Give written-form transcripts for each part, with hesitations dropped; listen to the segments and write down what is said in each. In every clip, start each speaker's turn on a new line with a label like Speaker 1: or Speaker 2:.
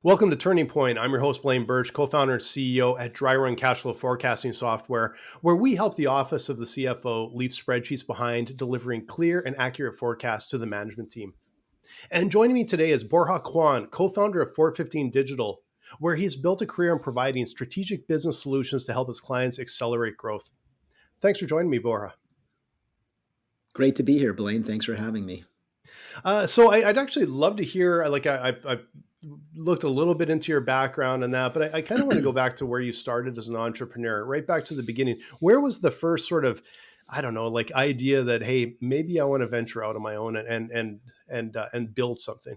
Speaker 1: Welcome to Turning Point. I'm your host, Blaine Bertsch, co-founder and CEO at Dryrun cash flow forecasting software, where we help the office of the CFO leave spreadsheets behind, delivering clear and accurate forecasts to the management team. And joining me today is Borja Cuan, co-founder of Four15 Digital, where he's built a career in providing strategic business solutions to help his clients accelerate growth. Thanks for joining me, Borja.
Speaker 2: Great to be here, Blaine. Thanks for having me.
Speaker 1: So I'd actually love to hear, I've looked a little bit into your background and that, but I kind of want to go back to where you started as an entrepreneur, right back to the beginning. Where was the first sort of, I don't know, like idea that, hey, maybe I want to venture out on my own and build something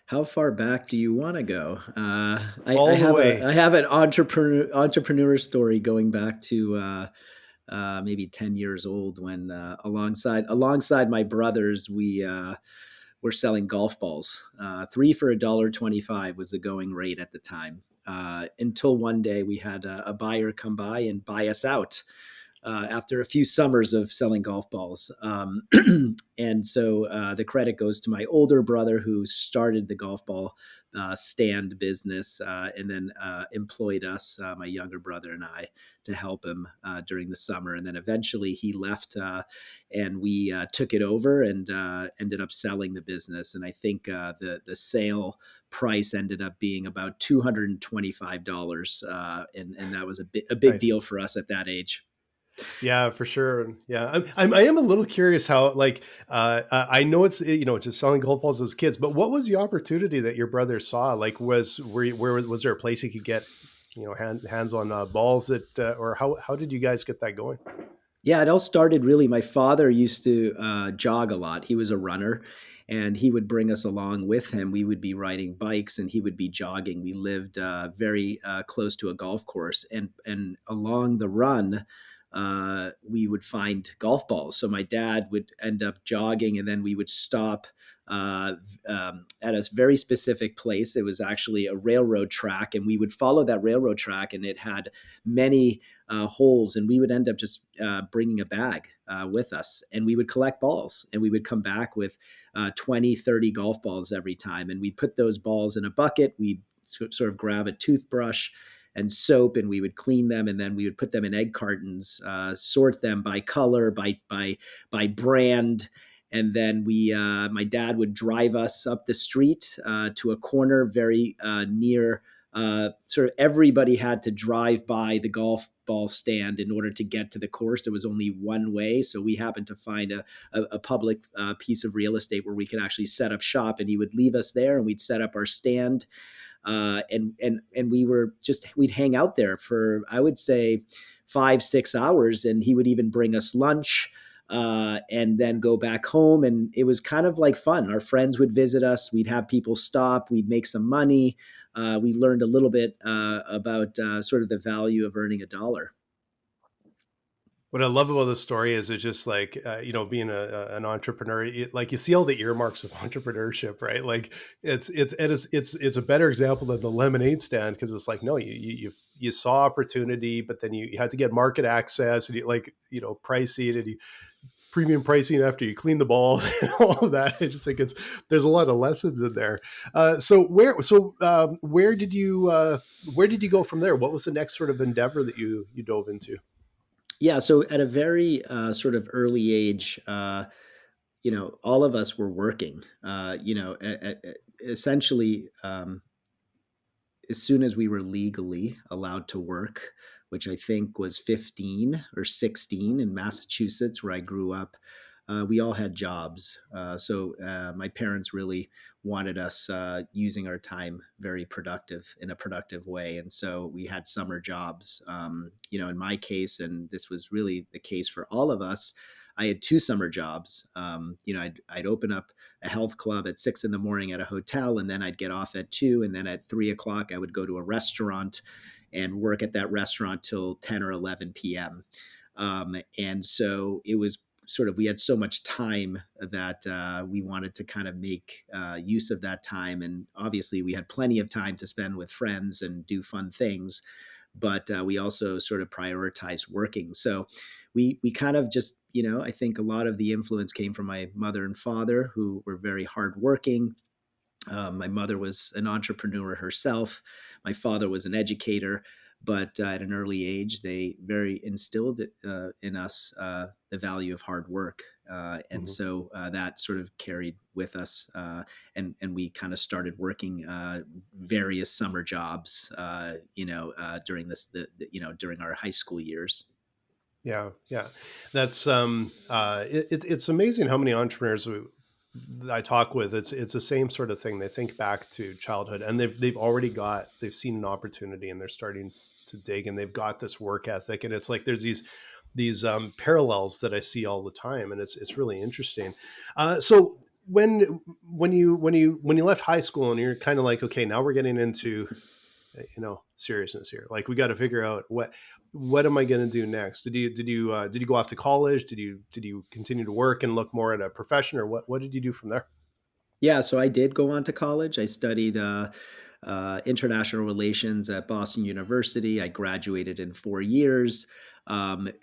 Speaker 2: How far back do you want to go? I
Speaker 1: all the
Speaker 2: have
Speaker 1: way?
Speaker 2: an entrepreneur story going back to maybe 10 years old when alongside my brothers we were selling golf balls. Three for $1.25 was the going rate at the time. Until one day we had a buyer come by and buy us out. After a few summers of selling golf balls. And so the credit goes to my older brother who started the golf ball stand business and then employed us, my younger brother and I, to help him during the summer. And then eventually he left and we took it over and ended up selling the business. And I think the sale price ended up being about $225. And that was a big
Speaker 1: Nice.
Speaker 2: deal for us at that age.
Speaker 1: Yeah, for sure. Yeah, I am a little curious how I know it's just selling golf balls as kids, but what was the opportunity that your brother saw? Like, where was there a place he could get hands on balls that or how did you guys get that going?
Speaker 2: Yeah, it all started really. My father used to jog a lot. He was a runner and he would bring us along with him. We would be riding bikes and he would be jogging. We lived very close to a golf course. And along the run, we would find golf balls. So my dad would end up jogging and then we would stop at a very specific place. It was actually a railroad track, and we would follow that railroad track, and it had many holes, and we would end up just bringing a bag with us, and we would collect balls, and we would come back with 20, 30 golf balls every time, and we'd put those balls in a bucket. We'd sort of grab a toothbrush and soap, and we would clean them, and then we would put them in egg cartons, sort them by color, by brand, and then my dad would drive us up the street to a corner very near. Sort of everybody had to drive by the golf ball stand in order to get to the course. There was only one way, so we happened to find a public piece of real estate where we could actually set up shop, and he would leave us there, and we'd set up our stand. And we'd hang out there for, I would say, 5-6 hours, and he would even bring us lunch and then go back home. And it was kind of like fun. Our friends would visit us. We'd have people stop. We'd make some money. We learned a little bit about sort of the value of earning a dollar.
Speaker 1: What I love about this story is it's just like, being an entrepreneur, like you see all the earmarks of entrepreneurship, right? Like it's a better example than the lemonade stand because it's like, no, you saw opportunity, but then you had to get market access and pricing and premium pricing after you clean the balls and all of that. I just think there's a lot of lessons in there. Where did you go from there? What was the next sort of endeavor that you dove into?
Speaker 2: Yeah, so at a very sort of early age, all of us were working. Essentially, as soon as we were legally allowed to work, which I think was 15 or 16 in Massachusetts, where I grew up, we all had jobs. So my parents really wanted us using our time very productive in a productive way. And so we had summer jobs. In my case, and this was really the case for all of us, I had two summer jobs. I'd open up a health club at 6 a.m. at a hotel, and then I'd get off at 2. And then at 3 o'clock, I would go to a restaurant and work at that restaurant till 10 or 11 p.m. And so it was sort of, we had so much time that we wanted to kind of make use of that time. And obviously we had plenty of time to spend with friends and do fun things, but we also sort of prioritized working. So we kind of just, I think a lot of the influence came from my mother and father, who were very hardworking. My mother was an entrepreneur herself. My father was an educator, but at an early age, they very instilled in us the value of hard work, and
Speaker 1: Mhm.
Speaker 2: so that sort of carried with us, and we kind of started working various summer jobs, during during our high school years.
Speaker 1: Yeah, yeah. That's it's amazing how many entrepreneurs I talk with. It's the same sort of thing. They think back to childhood, and they've seen an opportunity, and they're starting to dig, and they've got this work ethic, and it's like there's these parallels that I see all the time, and it's really interesting. So when you left high school, and you're kind of like, okay, now we're getting into seriousness here. Like we got to figure out what am I going to do next? Did you go off to college? Did you continue to work and look more at a profession, or what did you do from there?
Speaker 2: Yeah, so I did go on to college. I studied international relations at Boston University. I graduated in 4 years.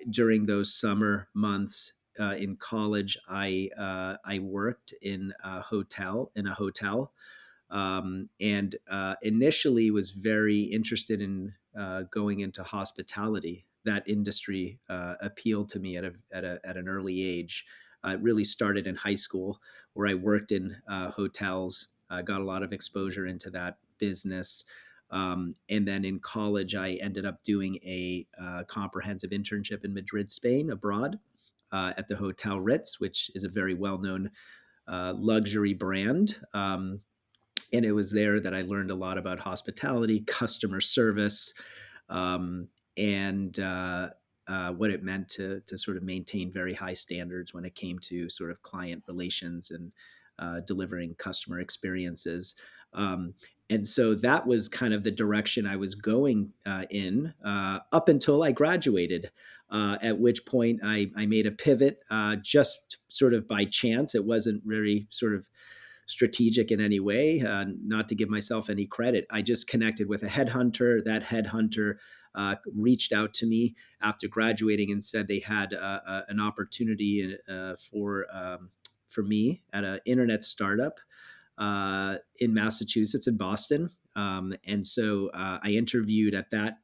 Speaker 2: During those summer months in college, I worked in a hotel, and initially was very interested in going into hospitality. That industry appealed to me at an early age. It really started in high school, where I worked in hotels. Got a lot of exposure into that business. And then in college, I ended up doing a comprehensive internship in Madrid, Spain, abroad, at the Hotel Ritz, which is a very well known luxury brand. And it was there that I learned a lot about hospitality, customer service, um, and what it meant to sort of maintain very high standards when it came to sort of client relations and delivering customer experiences. Um, and so that was kind of the direction I was going in up until I graduated. At which point I made a pivot just sort of by chance. It wasn't very sort of strategic in any way, not to give myself any credit. I just connected with a headhunter. That headhunter reached out to me after graduating and said they had an opportunity for me at an internet startup in Massachusetts, in Boston. And so I interviewed at that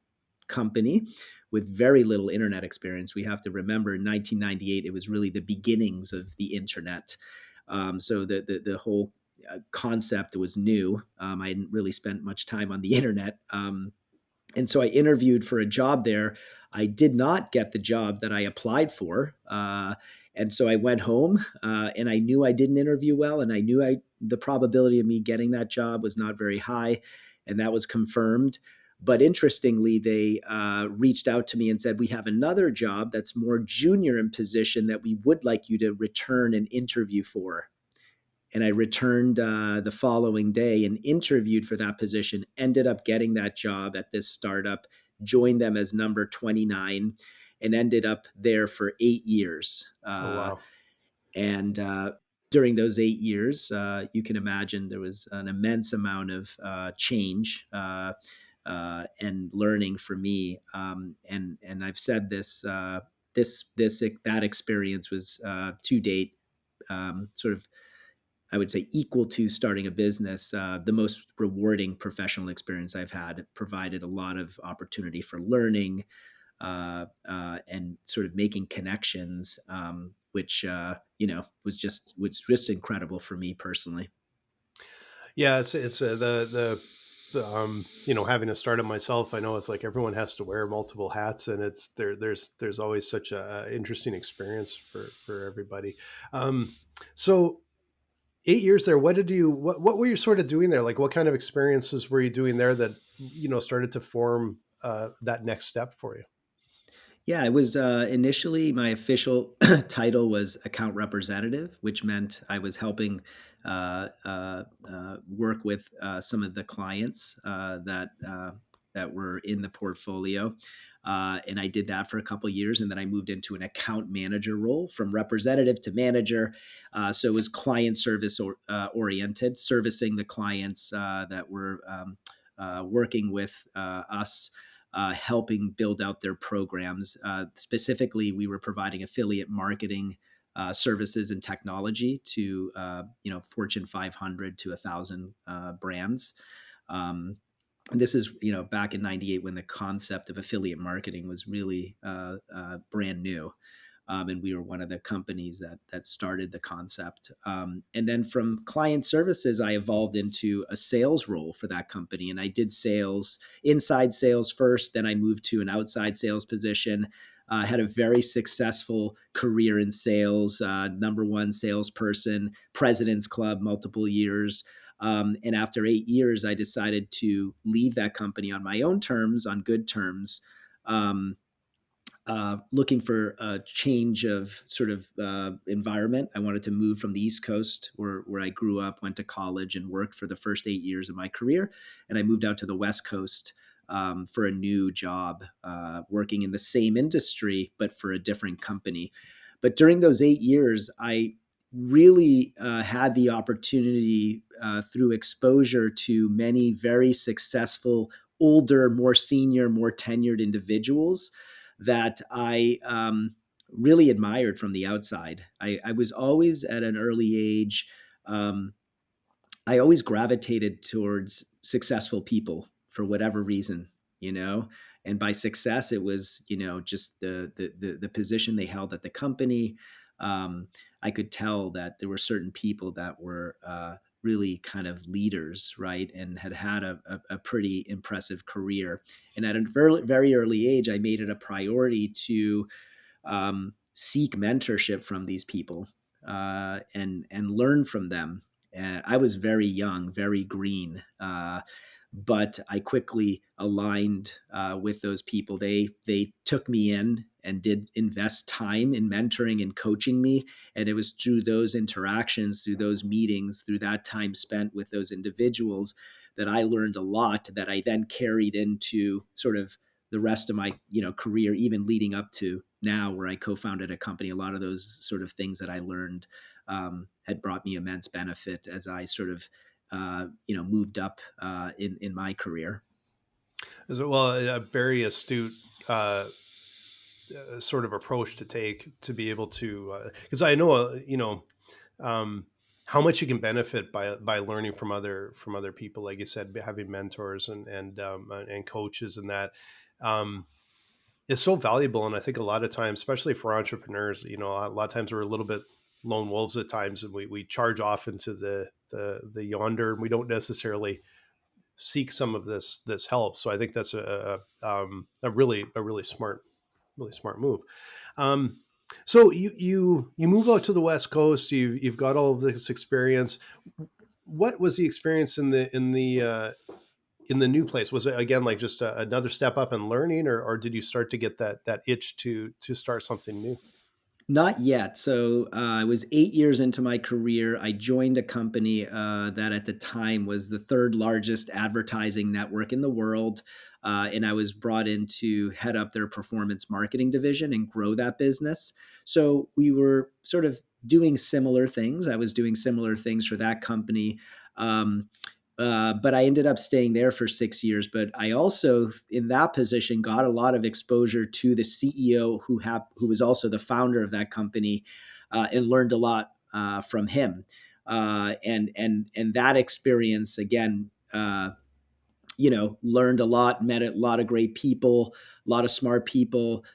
Speaker 2: company with very little internet experience. We have to remember in 1998, it was really the beginnings of the internet. So the whole concept was new. I hadn't really spent much time on the internet. And so I interviewed for a job there. I did not get the job that I applied for. And so I went home and I knew I didn't interview well. And I knew the probability of me getting that job was not very high. And that was confirmed. But interestingly, they reached out to me and said, "We have another job that's more junior in position that we would like you to return and interview for." And I returned the following day and interviewed for that position, ended up getting that job at this startup, joined them as number 29, and ended up there for 8 years.
Speaker 1: Oh wow.
Speaker 2: And during those 8 years, you can imagine there was an immense amount of change and learning for me. And I've said this that experience was to date sort of, I would say, equal to starting a business, the most rewarding professional experience I've had. It provided a lot of opportunity for learning and sort of making connections, which was just incredible for me personally.
Speaker 1: Yeah, it's having a startup myself. I know it's like everyone has to wear multiple hats, and there's always such a interesting experience for everybody. So 8 years there, what were you sort of doing there? Like what kind of experiences were you doing there that started to form that next step for you?
Speaker 2: Yeah, it was initially my official title was account representative, which meant I was helping work with some of the clients that were in the portfolio. And I did that for a couple of years, and then I moved into an account manager role from representative to manager. So it was client service oriented, servicing the clients that were working with us, helping build out their programs. Specifically, we were providing affiliate marketing services and technology to Fortune 500 to 1,000 brands. Um, and this is back in '98 when the concept of affiliate marketing was really brand new. And we were one of the companies that started the concept. And then from client services, I evolved into a sales role for that company, and I did sales, inside sales first. Then I moved to an outside sales position. Had a very successful career in sales, number one salesperson, President's Club, multiple years. And after 8 years, I decided to leave that company on my own terms, on good terms. Um, Looking for a change of sort of environment. I wanted to move from the East Coast, where I grew up, went to college, and worked for the first 8 years of my career. And I moved out to the West Coast for a new job, working in the same industry, but for a different company. But during those 8 years, I really had the opportunity through exposure to many very successful, older, more senior, more tenured individuals that I really admired from the outside. I was always at an early age, um, I always gravitated towards successful people for whatever reason, you know. And by success, it was just the position they held at the company. Um, I could tell that there were certain people that were really kind of leaders, right, and had a pretty impressive career. And at a very early age, I made it a priority to seek mentorship from these people and learn from them. I was very young, very green, but I quickly aligned with those people. They took me in and did invest time in mentoring and coaching me, and it was through those interactions, through those meetings, through that time spent with those individuals that I learned a lot that I then carried into sort of the rest of my career, even leading up to now where I co-founded a company. A lot of those sort of things that I learned had brought me immense benefit as I sort of moved up in my career.
Speaker 1: As well, a very astute uh, sort of approach to take to be able to, because I know um, how much you can benefit by learning from other people, like you said, having mentors and coaches, and that um, is so valuable. And I think a lot of times, especially for entrepreneurs, a lot of times we're a little bit lone wolves at times, and we charge off into the yonder, and we don't necessarily seek some of this help. So I think that's a really smart move. Um, so you move out to the West Coast. You've got all of this experience. What was the experience in the new place? Was it again like just another step up in learning, or did you start to get that itch to start something new?
Speaker 2: Not yet. So I was 8 years into my career. I joined a company that at the time was the third largest advertising network in the world. And I was brought in to head up their performance marketing division and grow that business. So we were sort of doing similar things. I was doing similar things for that company. Um, but I ended up staying there for 6 years. But I also, in that position, got a lot of exposure to the CEO who was also the founder of that company, and learned a lot from him. And that experience again. Learned a lot, met a lot of great people, a lot of smart people,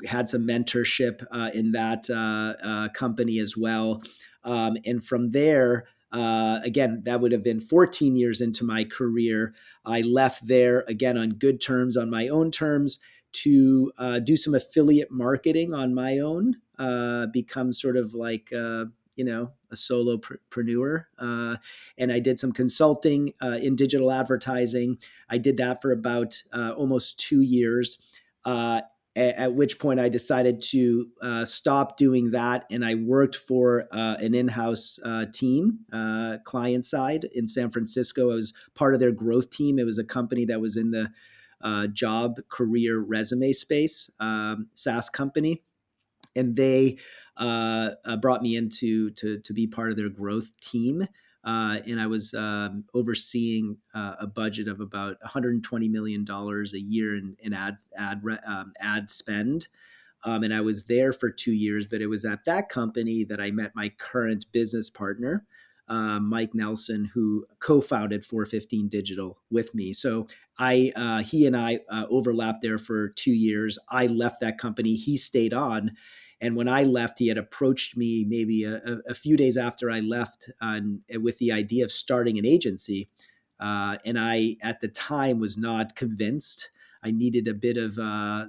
Speaker 2: had some mentorship in that company as well. And from there, again, that would have been 14 years into my career. I left there again on good terms, on my own terms, to do some affiliate marketing on my own, become sort of like, a solopreneur. And I did some consulting in digital advertising. I did that for about almost 2 years. At which point I decided to stop doing that, and I worked for an in-house team, client side in San Francisco. I was part of their growth team. It was a company that was in the job, career, resume space, SaaS company, and they brought me in to be part of their growth team. And I was overseeing a budget of about $120 million a year in ad spend. And I was there for 2 years, but it was at that company that I met my current business partner, Mike Nelson, who co-founded 415 Digital with me. So he and I overlapped there for 2 years. I left that company. He stayed on. And when I left, he had approached me maybe a few days after I left with the idea of starting an agency. And I, at the time, was not convinced. I needed a bit of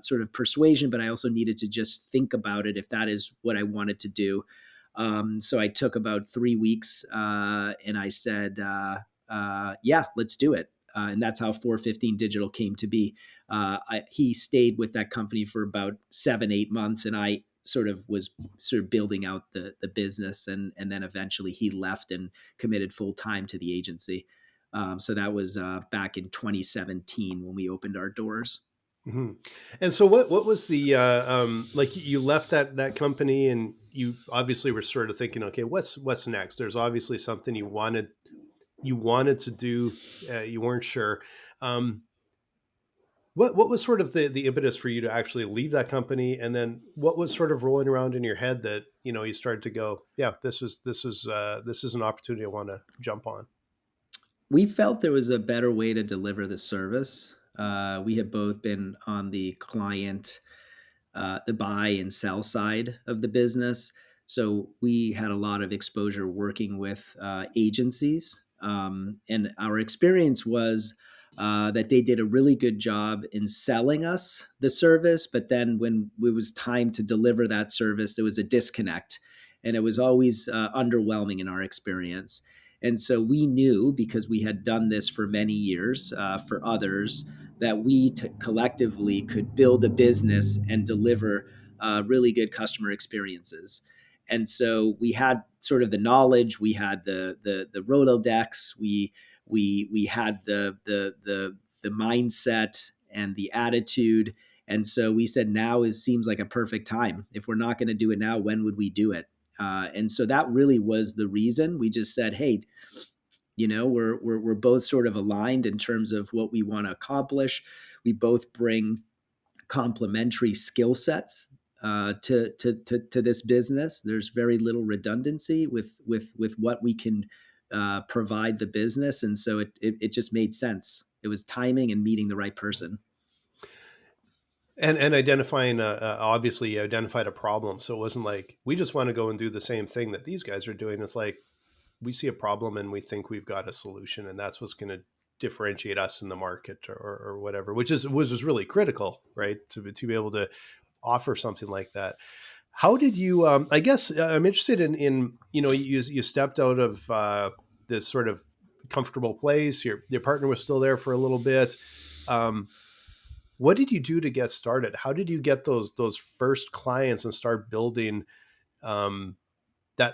Speaker 2: sort of persuasion, but I also needed to just think about it if that is what I wanted to do. So I took about 3 weeks and I said, yeah, let's do it. And that's how 415 Digital came to be. He stayed with that company for about 7, 8 months, and I was building out the business, and then eventually he left and committed full time to the agency. So that was back in 2017 when we opened our doors.
Speaker 1: Mhm. And so what was the, like you left that company and you obviously were sort of thinking, okay, what's next? There's obviously something you wanted to do. You weren't sure. Um, what was sort of the impetus for you to actually leave that company? And then what was sort of rolling around in your head that, you started to go, yeah, this is an opportunity I want to jump on.
Speaker 2: We felt there was a better way to deliver the service. We had both been on the client, the buy and sell side of the business. So we had a lot of exposure working with agencies. And our experience was that they did a really good job in selling us the service. But then when it was time to deliver that service, there was a disconnect. And it was always underwhelming in our experience. And so we knew, because we had done this for many years for others, that we collectively could build a business and deliver really good customer experiences. And so we had sort of the knowledge, we had the Rolodex, we had the mindset and the attitude. And so we said, now seems like a perfect time. If we're not going to do it now, when would we do it? And so that really was the reason. We just said, hey, we're both sort of aligned in terms of what we want to accomplish. We both bring complementary skill sets to this business. There's very little redundancy with what we can provide the business, and so it just made sense. It was timing and meeting the right person.
Speaker 1: And identifying, obviously you identified a problem. So it wasn't like, we just want to go and do the same thing that these guys are doing. It's like, we see a problem and we think we've got a solution, and that's what's going to differentiate us in the market, or whatever, which was really critical, right? To be able to offer something like that. How did you, I guess I'm interested in, you stepped out of, this sort of comfortable place. Your partner was still there for a little bit. Um, what did you do to get started? How did you get those first clients and start building, um,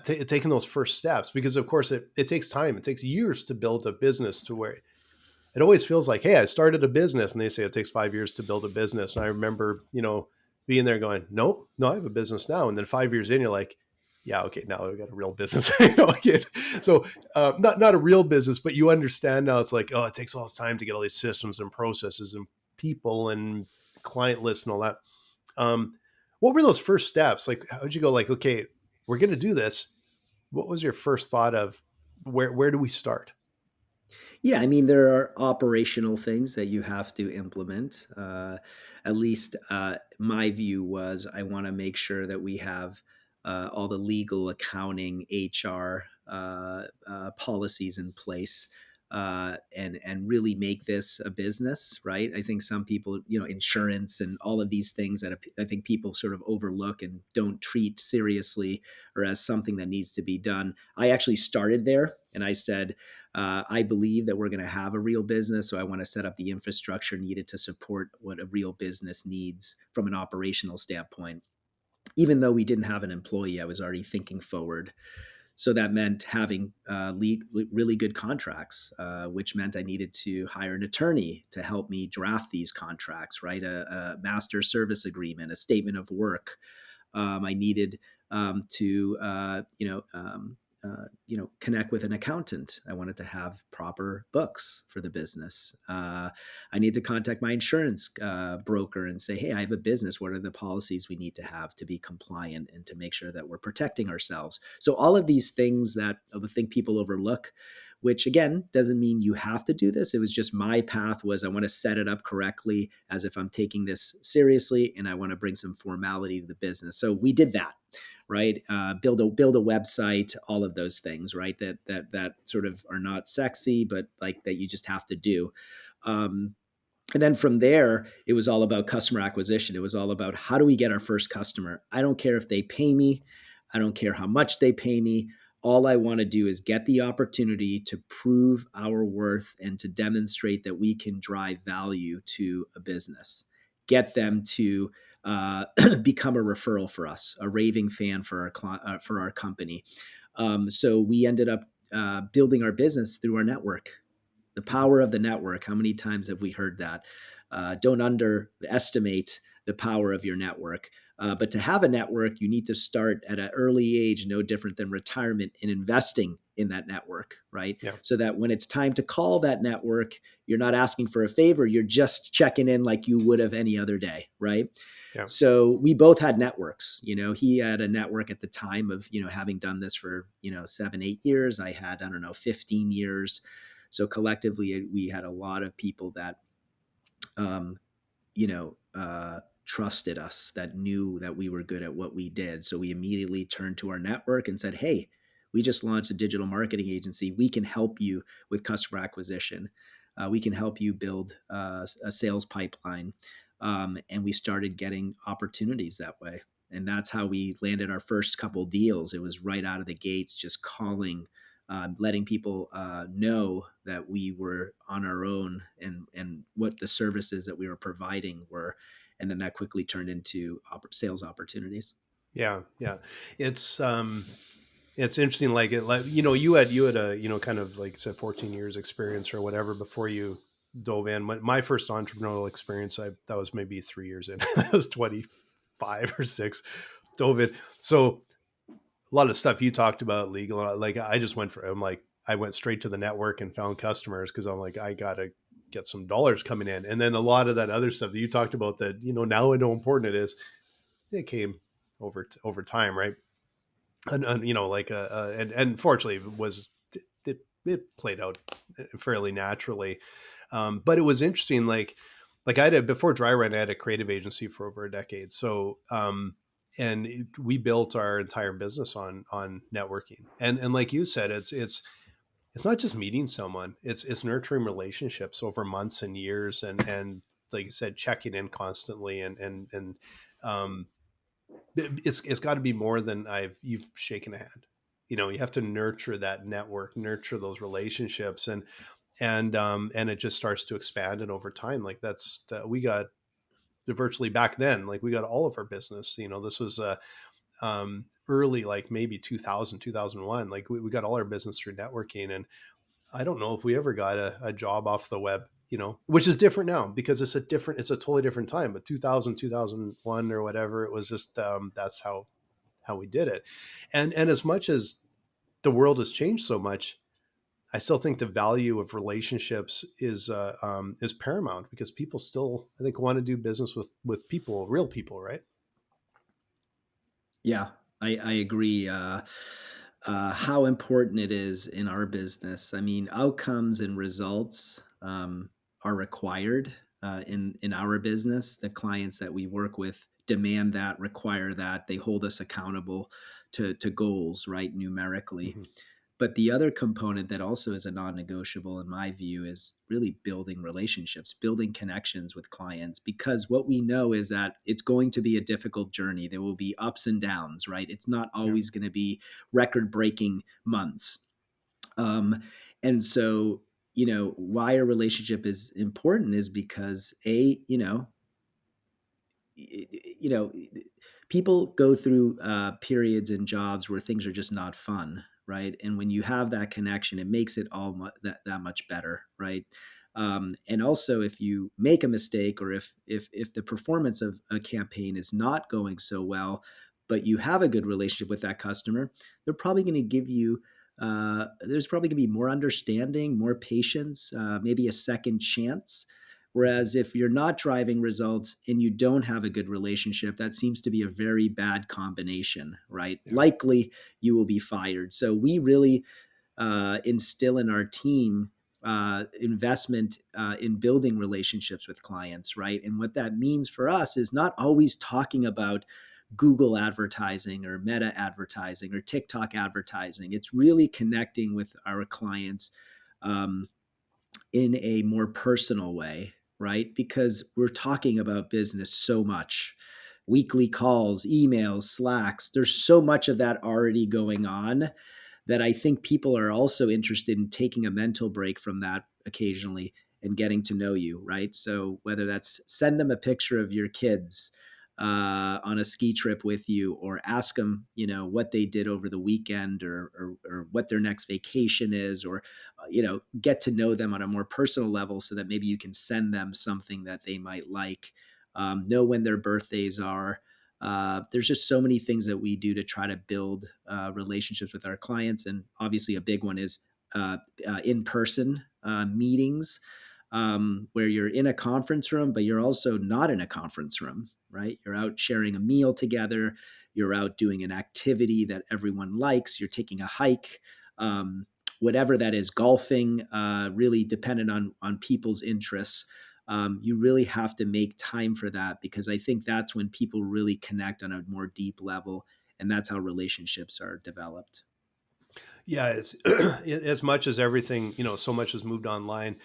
Speaker 1: taking those first steps? Because of course it takes time. It takes years to build a business, to where it always feels like, hey, I started a business, and they say it takes 5 years to build a business. And I remember, being there going, no, I have a business now. And then 5 years in, you're like, yeah, okay, now I've got a real business. So not a real business, but you understand now. It's like, oh, it takes all this time to get all these systems and processes and people and client lists and all that. Um, what were those first steps? Like, how did you go? Like, okay, we're going to do this. What was your first thought of where do we start?
Speaker 2: Yeah, I mean, there are operational things that you have to implement. At least my view was, I want to make sure that we have all the legal, accounting, HR policies in place, and really make this a business, right? I think some people, insurance and all of these things that I think people sort of overlook and don't treat seriously, or as something that needs to be done. I actually started there, and I said, I believe that we're going to have a real business, so I want to set up the infrastructure needed to support what a real business needs from an operational standpoint. Even though we didn't have an employee, I was already thinking forward. So that meant having really good contracts, which meant I needed to hire an attorney to help me draft these contracts, right? A master service agreement, a statement of work. I needed to, connect with an accountant. I wanted to have proper books for the business. I need to contact my insurance broker and say, hey, I have a business. What are the policies we need to have to be compliant and to make sure that we're protecting ourselves? So all of these things that I think people overlook, which again doesn't mean you have to do this. It was just my path was I want to set it up correctly as if I'm taking this seriously and I want to bring some formality to the business. So we did that, right? Build a website, all of those things, right? That sort of are not sexy, but like that you just have to do. Um, and then from there, it was all about customer acquisition. It was all about how do we get our first customer? I don't care if they pay me. I don't care how much they pay me. All I want to do is get the opportunity to prove our worth and to demonstrate that we can drive value to a business, get them to become a referral for us, a raving fan for our company. So we ended up building our business through our network. The
Speaker 1: Mhm.
Speaker 2: power of the network. How many times have we heard that? Don't underestimate the power of your network. But to have a network, you need to start at an early age, no different than retirement, in investing in that network, right?
Speaker 1: Yeah.
Speaker 2: So that when it's time to call that network, you're not asking for a favor, you're just checking in like you would have any other day, right?
Speaker 1: Yeah.
Speaker 2: So we both had networks. He had a network at the time of, having done this for, 7, 8 years. I had, I don't know, 15 years. So collectively, we had a lot of people that, um, trusted us, that knew that we were good at what we did. So we immediately turned to our network and said, hey, we just launched a digital marketing agency. We can help you with customer acquisition. We can help you build a sales pipeline. And we started getting opportunities that way. And that's how we landed our first couple deals. It was right out of the gates, just calling, letting people know that we were on our own and what the services that we were providing were, and then that quickly turned into sales opportunities.
Speaker 1: Yeah. Yeah. It's it's interesting. Like you had a kind of like said 14 years experience or whatever before you dove in. My first entrepreneurial experience, I that was maybe 3 years in. I was 25 or six, dove in. So a lot of stuff you talked about legal, like I went straight to the network and found customers because I'm like, I gotta get some dollars coming in. And then a lot of that other stuff that you talked about that, now I know how important it is, it came over time, right? And and fortunately it was it played out fairly naturally. But it was interesting, like I had before Dryrun, I had a creative agency for over a decade. So we built our entire business on networking, and like you said, it's not just meeting someone, it's nurturing relationships over months and years, and like you said, checking in constantly, and um it's got to be more than you've shaken a hand. You have to nurture that network, nurture those relationships, and it just starts to expand. And over time, like we got virtually back then, like we got all of our business. This was early, like maybe 2000, 2001. Like we got all our business through networking. And I don't know if we ever got a job off the web, which is different now because it's a totally different time. But 2000, 2001 or whatever, it was just that's how we did it. And as much as the world has changed so much, I still think the value of relationships is paramount because people still, I think, want to do business with people, real people, right?
Speaker 2: Yeah, I agree. How important it is in our business. I mean, outcomes and results are required in our business. The clients that we work with demand that, require that. They hold us accountable to goals, right, numerically.
Speaker 1: Mm-hmm.
Speaker 2: But the other component that also is a non-negotiable in my view is really building relationships, building connections with clients, because what we know is that it's going to be a difficult journey. There will be ups and downs, right? It's not
Speaker 1: Yeah.
Speaker 2: always going to be record-breaking months. Um, and so, why a relationship is important is because you know, people go through periods in jobs where things are just not fun, right? And when you have that connection, it makes it that much better, right? And also, if you make a mistake or if the performance of a campaign is not going so well, but you have a good relationship with that customer, they're probably going to give you, there's probably going to be more understanding, more patience, maybe a second chance.
Speaker 1: Mhm.
Speaker 2: Whereas if you're not driving results and you don't have a good relationship, that seems to be a very bad combination, right?
Speaker 1: Yeah.
Speaker 2: Likely you will be fired. So we really instill in our team investment in building relationships with clients, right? And what that means for us is not always talking about Google advertising or Meta advertising or TikTok advertising. It's really connecting with our clients um, in a more personal way, right? Because we're talking about business so much. Weekly calls, emails, Slacks, there's so much of that already going on that I think people are also interested in taking a mental break from that occasionally and getting to know you, right? So whether that's send them a picture of your kids on a ski trip with you, or ask them, what they did over the weekend, or what their next vacation is, or get to know them on a more personal level, so that maybe you can send them something that they might like. Know when their birthdays are. There's just so many things that we do to try to build relationships with our clients, and obviously a big one is in-person meetings, where you're in a conference room, but you're also not in a conference room, right? You're out sharing a meal together. You're out doing an activity that everyone likes. You're taking a hike, um, whatever that is, golfing, really dependent on people's interests. You really have to make time for that, because I think that's when people really connect on a more deep level, and that's how relationships are developed.
Speaker 1: Yeah, it's as much as everything, so much has moved online.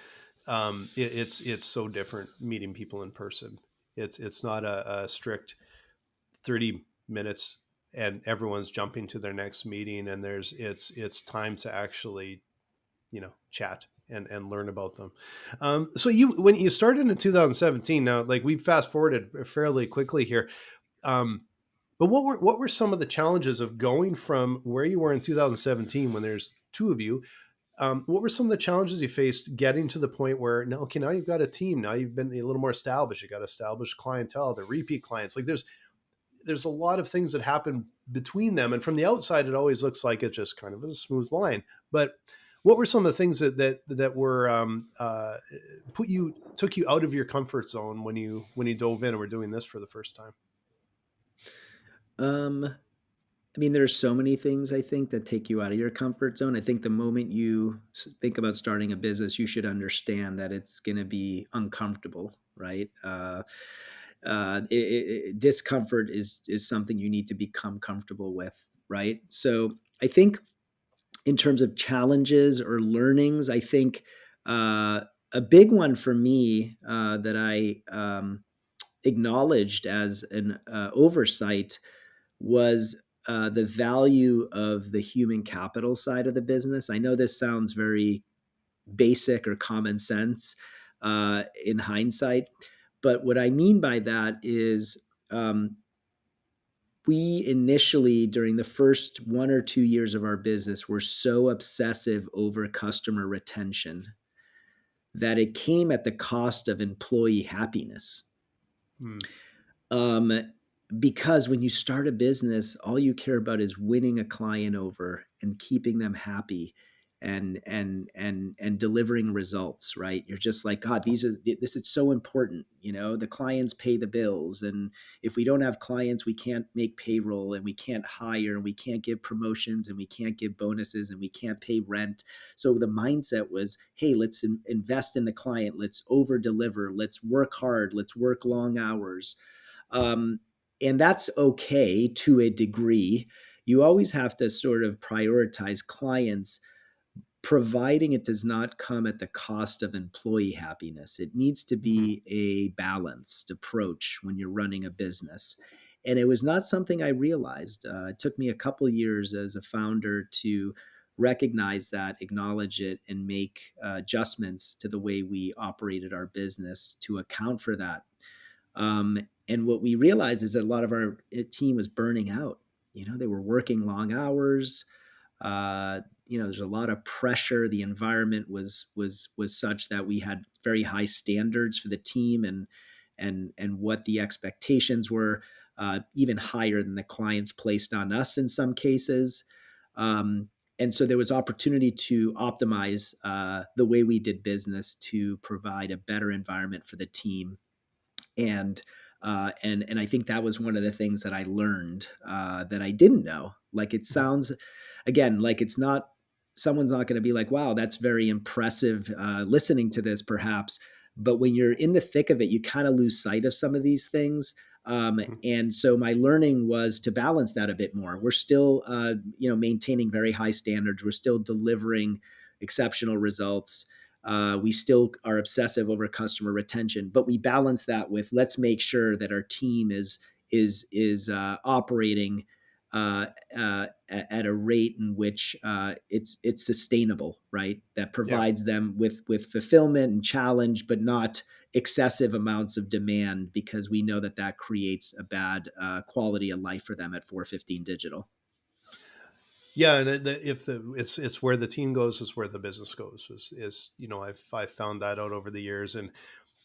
Speaker 1: It's so different meeting people in person. It's not a strict 30 minutes and everyone's jumping to their next meeting, and it's time to actually, chat and learn about them. So when you started in 2017, now like we fast forwarded fairly quickly here. Um, but what were some of the challenges of going from where you were in 2017 when there's two of you? What were some of the challenges you faced getting to the point where now, okay, now you've got a team, now you've been a little more established, you got established clientele, the repeat clients, like there's a lot of things that happen between them, and from the outside it always looks like it's just kind of a smooth line. But what were some of the things that were put you took you out of your comfort zone when you dove in and were doing this for the first time?
Speaker 2: Um, I mean, there's so many things I think that take you out of your comfort zone. I think the moment you think about starting a business, you should understand that it's going to be uncomfortable, right? Discomfort is something you need to become comfortable with, right? So I think in terms of challenges or learnings, I think uh, a big one for me that I acknowledged as an oversight was the value of the human capital side of the business. I know this sounds very basic or common sense in hindsight, but what I mean by that is we initially, during the first 1 or 2 years of our business, were so obsessive over customer retention that it came at the cost of employee happiness.
Speaker 1: Hmm.
Speaker 2: Um, because when you start a business, all you care about is winning a client over and keeping them happy, and delivering results, right? You're just like, God, this is so important. The clients pay the bills, and if we don't have clients, we can't make payroll, and we can't hire, and we can't give promotions, and we can't give bonuses, and we can't pay rent. So the mindset was, hey, let's invest in the client, let's over deliver, let's work hard, let's work long hours. um, and that's okay to a degree. You always have to sort of prioritize clients, providing it does not come at the cost of employee happiness. It needs to
Speaker 1: Hmm.
Speaker 2: be a balanced approach when you're running a business. And it was not something I realized. It took me a couple years as a founder to recognize that, acknowledge it, and make adjustments to the way we operated our business to account for that. And what we realized is that a lot of our team was burning out. They were working long hours. There's a lot of pressure. The environment was such that we had very high standards for the team, and what the expectations were. even higher than the clients placed on us in some cases. Um, and so there was opportunity to optimize the way we did business to provide a better environment for the team. And I think that was one of the things that I learned that I didn't know. Like it
Speaker 1: Mhm.
Speaker 2: sounds, again, like it's not, someone's not going to be like, wow, that's very impressive listening to this perhaps. But when you're in the thick of it, you kind of lose sight of some of these things.
Speaker 1: Mhm.
Speaker 2: And so my learning was to balance that a bit more. We're still, maintaining very high standards. We're still delivering exceptional results. We still are obsessive over customer retention, but we balance that with, let's make sure that our team is operating uh, at a rate in which it's sustainable, right? That
Speaker 1: Yeah.
Speaker 2: provides them with fulfillment and challenge, but not excessive amounts of demand, because we know that that creates a bad quality of life for them at 415 Digital.
Speaker 1: Yeah, and if the it's where the team goes is where the business goes. Is I've found that out over the years, and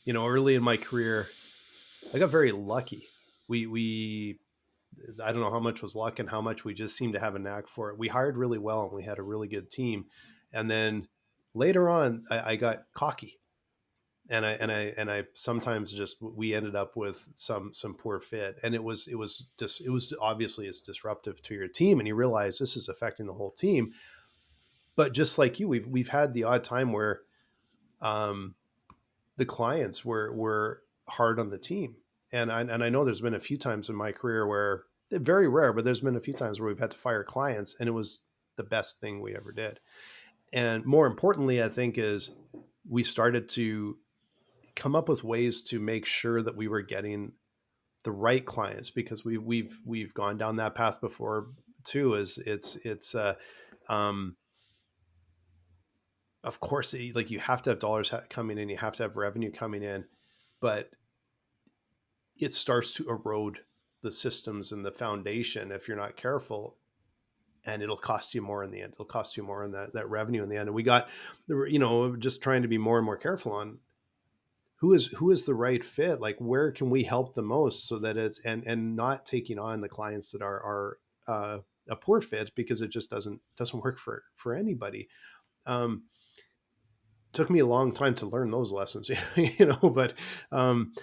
Speaker 1: early in my career, I got very lucky. We I don't know how much was luck and how much we just seemed to have a knack for it. We hired really well and we had a really good team, and then later on, I got cocky, and I sometimes just we ended up with some poor fit, and it was obviously it's disruptive to your team, and you realize this is affecting the whole team. But just like you, we've had the odd time where um, the clients were hard on the team, and I know there's been a few times in my career where very rare, but there's been a few times where we've had to fire clients, and it was the best thing we ever did. And more importantly, I think is we started to come up with ways to make sure that we were getting the right clients, because we've gone down that path before too. Is it's um, of course, like you have to have dollars coming in, you have to have revenue coming in, but it starts to erode the systems and the foundation if you're not careful, and it'll cost you more in the end. It'll cost you more in that revenue in the end. And we got just trying to be more and more careful on who is the right fit, like where can we help the most, so that it's and not taking on the clients that are a poor fit, because it just doesn't work for anybody. um Took me a long time to learn those lessons, but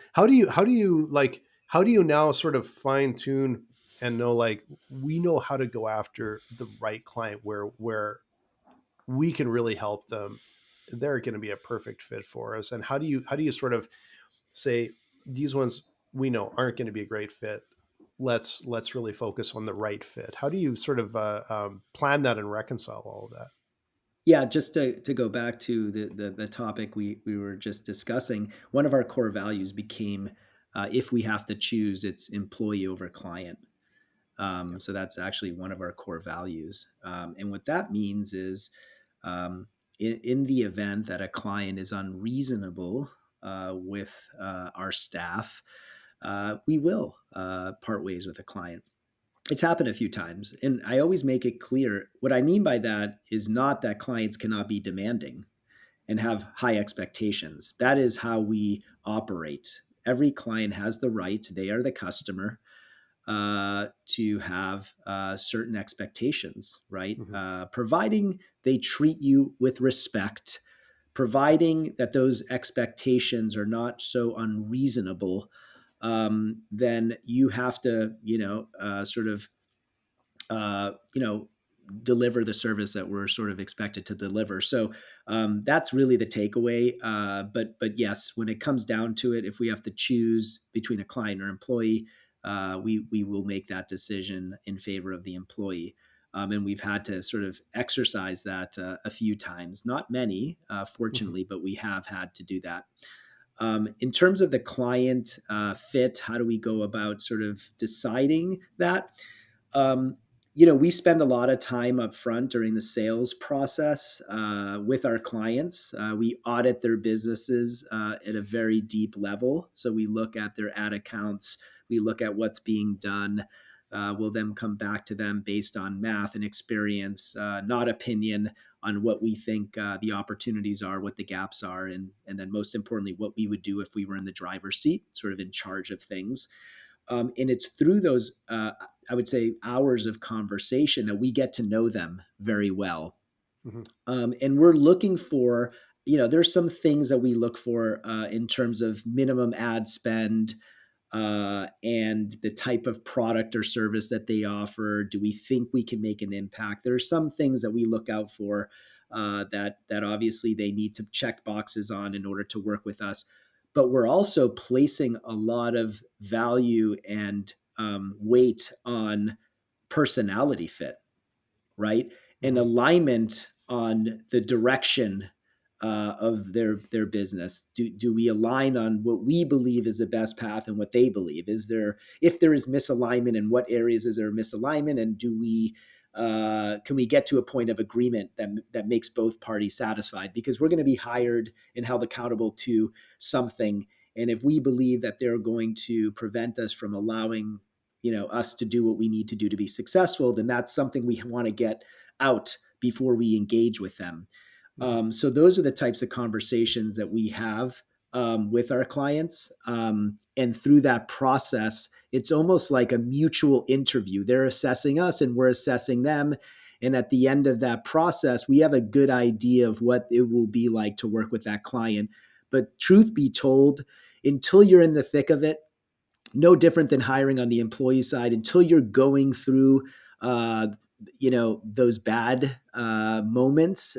Speaker 1: how do you now sort of fine tune and know, like, we know how to go after the right client where we can really help them, they're going to be a perfect fit for us, and how do you sort of say these ones we know aren't going to be a great fit, let's really focus on the right fit? How do you sort of plan that and reconcile all of that?
Speaker 2: Yeah, just to go back to the topic we were just discussing, one of our core values became, if we have to choose, it's employee over client.
Speaker 1: Yeah.
Speaker 2: So that's actually one of our core values. And what that means is, in the event that a client is unreasonable with our staff, we will part ways with a client. It's happened a few times. And I always make it clear, what I mean by that is not that clients cannot be demanding and have high expectations. That is how we operate. Every client has the right, they are the customer, to have certain expectations, right?
Speaker 1: Hmm.
Speaker 2: Providing they treat you with respect, providing that those expectations are not so unreasonable, then you have to, sort of, uh, you know, deliver the service that we're sort of expected to deliver. So that's really the takeaway. But yes, when it comes down to it, if we have to choose between a client or employee, we will make that decision in favor of the employee. And we've had to sort of exercise that a few times, not many,
Speaker 1: Hmm.
Speaker 2: fortunately, but we have had to do that. In terms of the client fit, how do we go about sort of deciding that? Um, we spend a lot of time up front during the sales process with our clients. We audit their businesses at a very deep level. So we look at their ad accounts, we look at what's being done. We'll then come back to them based on math and experience, not opinion, on what we think the opportunities are, what the gaps are, and then most importantly, what we would do if we were in the driver's seat, sort of in charge of things. And it's through those, I would say, hours of conversation that we get to know them very well.
Speaker 1: Mhm.
Speaker 2: And we're looking for, there's some things that we look for in terms of minimum ad spend, and the type of product or service that they offer. Do we think we can make an impact? There are some things that we look out for that obviously they need to check boxes on in order to work with us. But we're also placing a lot of value and weight on personality fit, right? An
Speaker 1: Mhm.
Speaker 2: alignment on the direction of their business. Do we align on what we believe is the best path and what they believe? Is there, if there is misalignment, in what areas is there misalignment, and do we can we get to a point of agreement that makes both parties satisfied? Because we're going to be hired and held accountable to something, and if we believe that they're going to prevent us from allowing us to do what we need to do to be successful, then that's something we want to get out before we engage with them.
Speaker 1: Mhm.
Speaker 2: So those are the types of conversations that we have with our clients. And through that process, it's almost like a mutual interview. They're assessing us and we're assessing them. And at the end of that process, we have a good idea of what it will be like to work with that client. But truth be told, until you're in the thick of it, no different than hiring on the employee side, until you're going through those bad moments.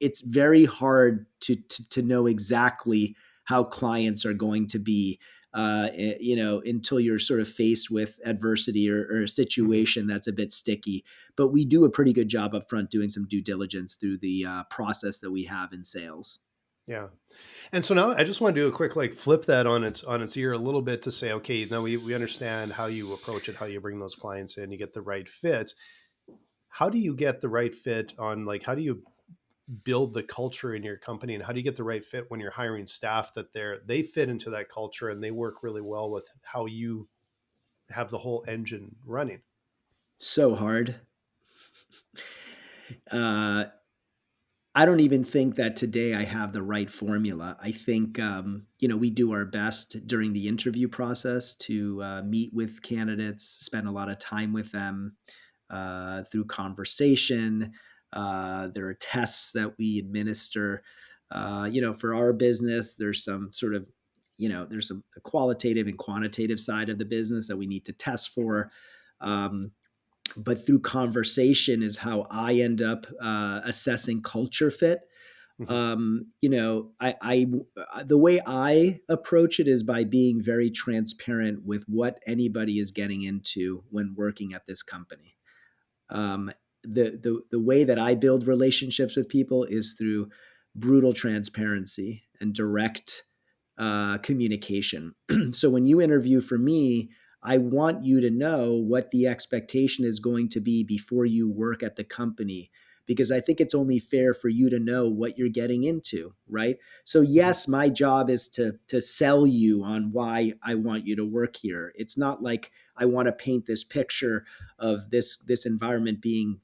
Speaker 2: It's very hard to know exactly how clients are going to be, until you're sort of faced with adversity, or a
Speaker 1: Mhm.
Speaker 2: situation that's a bit sticky. But we do a pretty good job up front doing some due diligence through the process that we have in sales.
Speaker 1: Yeah. And so now I just want to do a quick like flip that on its ear a little bit to say, okay, now we understand how you approach it, how you bring those clients in, you get the right fit. How do you get the right fit on like how do you build the culture in your company, and how do you get the right fit when you're hiring staff that they fit into that culture and they work really well with how you have the whole engine running?
Speaker 2: So hard. Uh, I don't even think that today I have the right formula. I think, we do our best during the interview process to meet with candidates, spend a lot of time with them through conversation. There are tests that we administer. For our business, there's some sort of, there's a qualitative and quantitative side of the business that we need to test for. Um, but through conversation is how I end up assessing culture fit.
Speaker 1: Hmm.
Speaker 2: The way I approach it is by being very transparent with what anybody is getting into when working at this company. Um, the way that I build relationships with people is through brutal transparency and direct communication. So when you interview for me, I want you to know what the expectation is going to be before you work at the company, because I think it's only fair for you to know what you're getting into, right? So
Speaker 1: Hmm.
Speaker 2: yes, my job is to sell you on why I want you to work here. It's not like I want to paint this picture of this environment being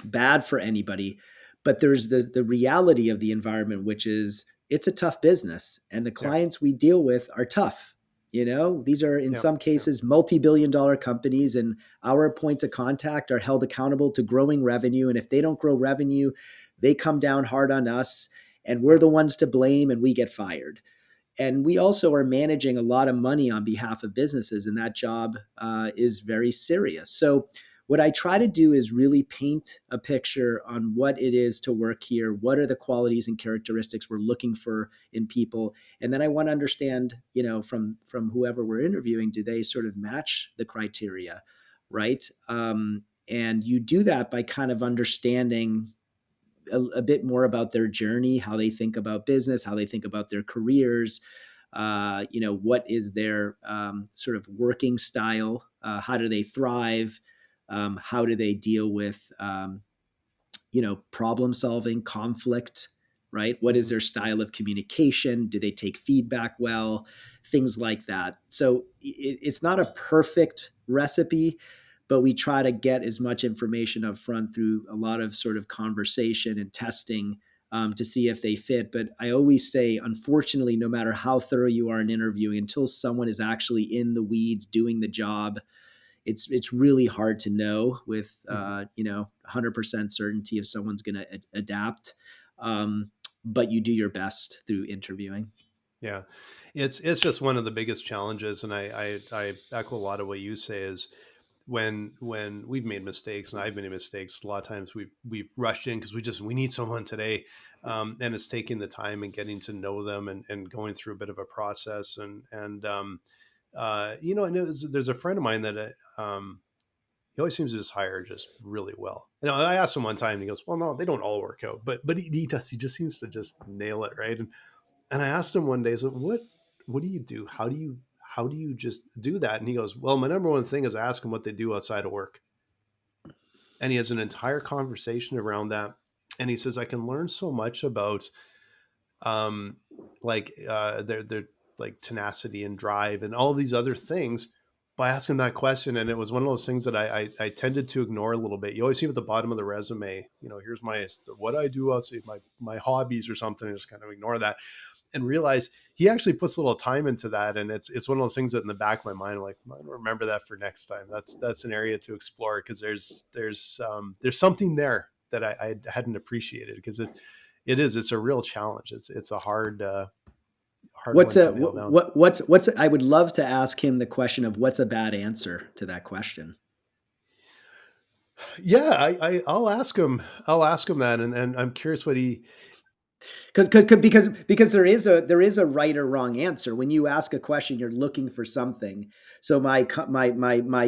Speaker 2: bad for anybody. But there's the reality of the environment, which is it's a tough business, and the
Speaker 1: Yeah.
Speaker 2: clients we deal with are tough. These are in
Speaker 1: Yeah.
Speaker 2: some
Speaker 1: Yeah.
Speaker 2: cases multi-billion-dollar companies, and our points of contact are held accountable to growing revenue. And if they don't grow revenue, they come down hard on us, and we're
Speaker 1: Yeah.
Speaker 2: the ones to blame, and we get fired. And we also are managing a lot of money on behalf of businesses, and that job is very serious. So, what I try to do is really paint a picture on what it is to work here. What are the qualities and characteristics we're looking for in people? And then I want to understand, from whoever we're interviewing, do they sort of match the criteria, right? And you do that by kind of understanding a bit more about their journey, how they think about business, how they think about their careers. What is their sort of working style? How do they thrive? How do they deal with problem solving, conflict, right? What is
Speaker 1: Hmm.
Speaker 2: their style of communication? Do they take feedback well? Things like that. So it's not a perfect recipe, but we try to get as much information up front through a lot of sort of conversation and testing to see if they fit. But I always say, unfortunately, no matter how thorough you are in interviewing, until someone is actually in the weeds doing the job, it's really hard to know with 100% certainty if someone's going to adapt. Um, but you do your best through interviewing.
Speaker 1: Yeah, it's just one of the biggest challenges, and I echo a lot of what you say is when we've made mistakes, and I've made mistakes. A lot of times we've rushed in because we need someone today, and it's taking the time and getting to know them and going through a bit of a process and there's a friend of mine that he always seems to just hire just really well. And I asked him one time, and he goes, "Well, no, they don't all work out, but he does. He just seems to just nail it, right?" And I asked him one day, so what do you do? How do you just do that? And he goes, well, my number one thing is I ask them what they do outside of work. And he has an entire conversation around that. And he says, I can learn so much about um their like tenacity and drive and all these other things by asking that question. And it was one of those things that I tended to ignore a little bit. You always see at the bottom of the resume, here's my what I do outside my hobbies or something, and just kind of ignore that and realize he actually puts a little time into that. And it's one of those things that in the back of my mind, I'm like, I remember that for next time. That's an area to explore because there's something there that I hadn't appreciated because it's a real challenge. It's a hard
Speaker 2: What's
Speaker 1: one
Speaker 2: a
Speaker 1: to nail down.
Speaker 2: what's I would love to ask him the question of what's a bad answer to that question.
Speaker 1: Yeah, I'll ask him that, and I'm curious what he.
Speaker 2: Because there is a right or wrong answer. When you ask a question, you're looking for something. So my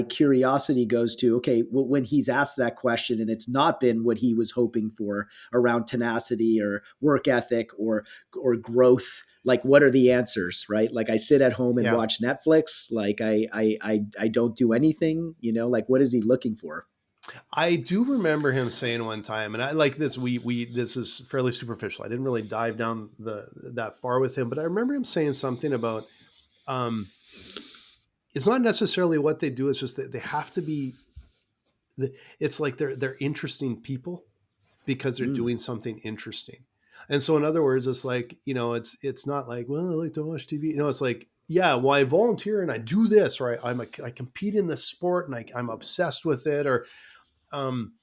Speaker 2: curiosity goes to, okay, well, when he's asked that question and it's not been what he was hoping for around tenacity or work ethic or growth, like what are the answers, right? Like I sit at home and
Speaker 1: Yeah,
Speaker 2: watch Netflix, like I don't do anything, like what is he looking for?
Speaker 1: I do remember him saying one time, and I like this. We this is fairly superficial. I didn't really dive down that far with him, but I remember him saying something about um, it's not necessarily what they do. It's just that they have to be. It's like they're interesting people because they're
Speaker 2: Mm.
Speaker 1: doing something interesting. And so, in other words, it's like it's not like, well, I like to watch TV. It's like, yeah, well, I volunteer and I do this, or I compete in this sport and I'm obsessed with it, or um,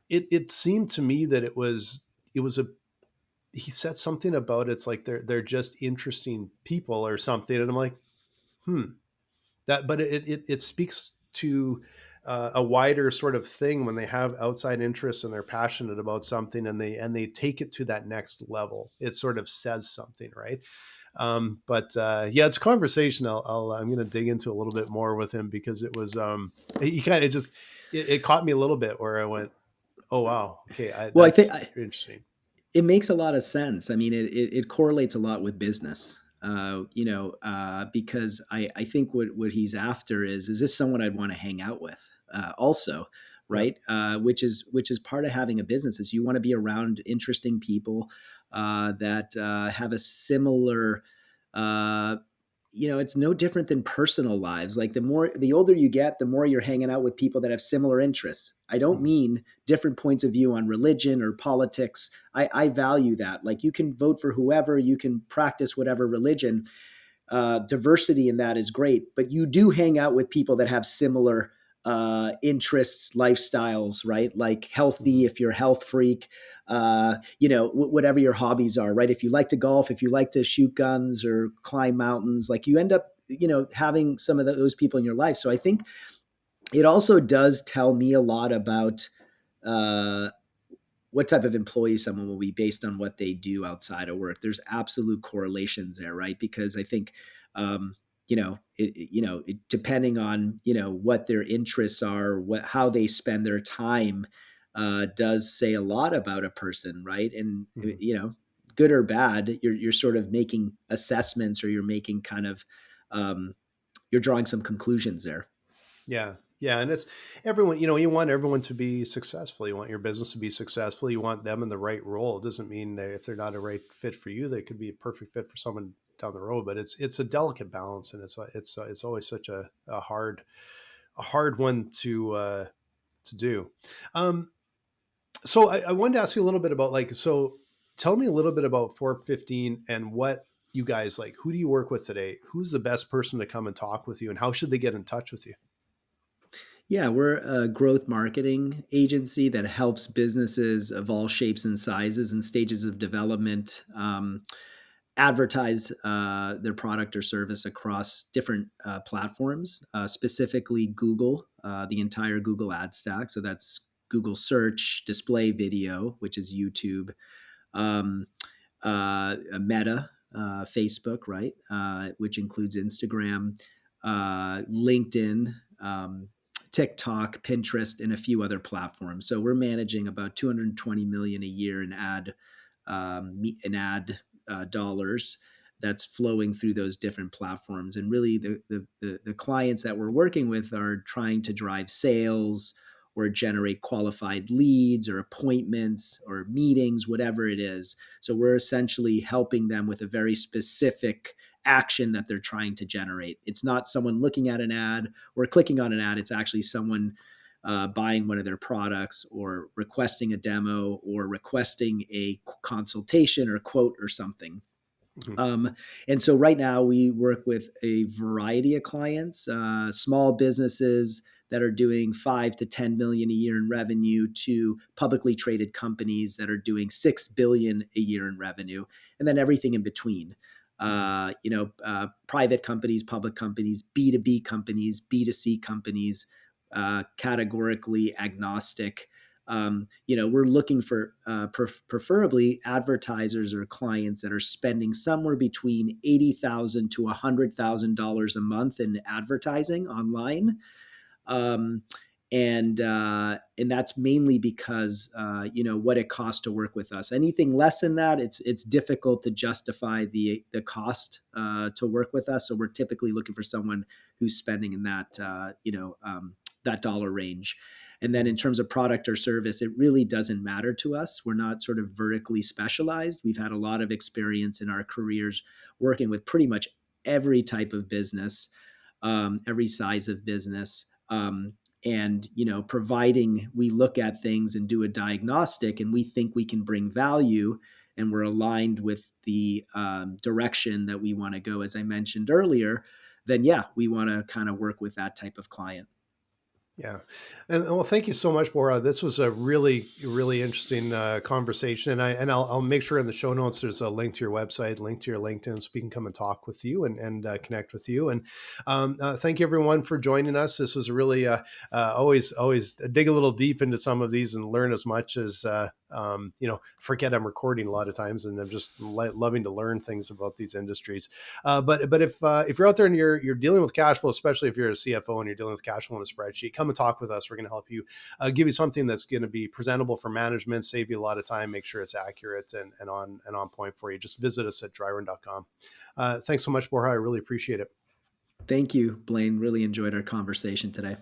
Speaker 1: it seemed to me that it was a he said something about it's like they're just interesting people or something, and I'm like, hmm, but it speaks to a wider sort of thing when they have outside interests and they're passionate about something and they take it to that next level. It sort of says something, right? But yeah, it's a conversation I'm going to dig into a little bit more with him because it was he kind of just it caught me a little bit where I went, oh wow, okay,
Speaker 2: Well, I think
Speaker 1: that's interesting.
Speaker 2: it makes a lot of sense. I mean, it correlates a lot with business. Because I think what he's after is this someone I'd want to hang out with? Also,
Speaker 1: Yeah.
Speaker 2: right? Which is part of having a business is you want to be around interesting people that have a similar. Uh, it's no different than personal lives. Like the older you get, the more you're hanging out with people that have similar interests. I don't
Speaker 1: Mhm.
Speaker 2: mean different points of view on religion or politics. I value that. Like you can vote for whoever, you can practice whatever religion. Diversity in that is great, but you do hang out with people that have similar interests, lifestyles, right? Like healthy,
Speaker 1: Mhm.
Speaker 2: if you're a health freak, whatever your hobbies are, right? If you like to golf, if you like to shoot guns or climb mountains, like you end up, having some of those people in your life. So I think it also does tell me a lot about uh, what type of employee someone will be based on what they do outside of work. There's absolute correlations there, right? Because I think, depending on what their interests are, how they spend their time, does say a lot about a person, right? And
Speaker 1: Mhm.
Speaker 2: good or bad, you're sort of making assessments, or you're making kind of, um, you're drawing some conclusions there.
Speaker 1: Yeah. Yeah. And it's everyone, you want everyone to be successful. You want your business to be successful. You want them in the right role. It doesn't mean that if they're not a right fit for you, they could be a perfect fit for someone down the road, but it's a delicate balance. And it's always such a hard one to do. Um, so I wanted to ask you a little bit about like, so tell me a little bit about 415 and what you guys like. Who do you work with today? Who's the best person to come and talk with you, and how should they get in touch with you?
Speaker 2: Yeah, we're a growth marketing agency that helps businesses of all shapes and sizes and stages of development advertise their product or service across different platforms, specifically Google, the entire Google ad stack. So that's Google search, display video, which is YouTube, um, Meta, Facebook, right, which includes Instagram, LinkedIn, TikTok, Pinterest, and a few other platforms. So we're managing about 220 million a year in ad dollars that's flowing through those different platforms. And really, the clients that we're working with are trying to drive sales or generate qualified leads or appointments or meetings, whatever it is. So we're essentially helping them with a very specific action that they're trying to generate. It's not someone looking at an ad or clicking on an ad. It's actually someone buying one of their products or requesting a demo or requesting a consultation or quote or something.
Speaker 1: Mhm.
Speaker 2: Um, and so right now we work with a variety of clients, small businesses that are doing 5 to 10 million a year in revenue to publicly traded companies that are doing 6 billion a year in revenue, and then everything in between. Private companies, public companies, B2B companies, B2C companies, categorically agnostic. We're looking for preferably advertisers or clients that are spending somewhere between $80,000 to $100,000 a month in advertising online. Um, and that's mainly because what it costs to work with us. Anything less than that, it's difficult to justify the cost to work with us. So we're typically looking for someone who's spending in that dollar range. And then in terms of product or service, it really doesn't matter to us. We're not sort of vertically specialized. We've had a lot of experience in our careers working with pretty much every type of business, every size of business. And providing we look at things and do a diagnostic and we think we can bring value and we're aligned with the direction that we want to go, as I mentioned earlier, then yeah, we want to kind of work with that type of client.
Speaker 1: Yeah. And well, thank you so much, Bora. This was a really, really interesting conversation. I'll make sure in the show notes there's a link to your website, link to your LinkedIn, so we can come and talk with you and connect with you. And thank you everyone for joining us. This was really always dig a little deep into some of these and learn as much as forget I'm recording a lot of times, and I'm just loving to learn things about these industries. But if you're out there and you're dealing with cash flow, especially if you're a CFO and you're dealing with cash flow in a spreadsheet, come and talk with us. We're going to help you, give you something that's going to be presentable for management, save you a lot of time, make sure it's accurate and on point for you. Just visit us at dryrun.com. Thanks so much, Borja. I really appreciate it.
Speaker 2: Thank you, Blaine. Really enjoyed our conversation today.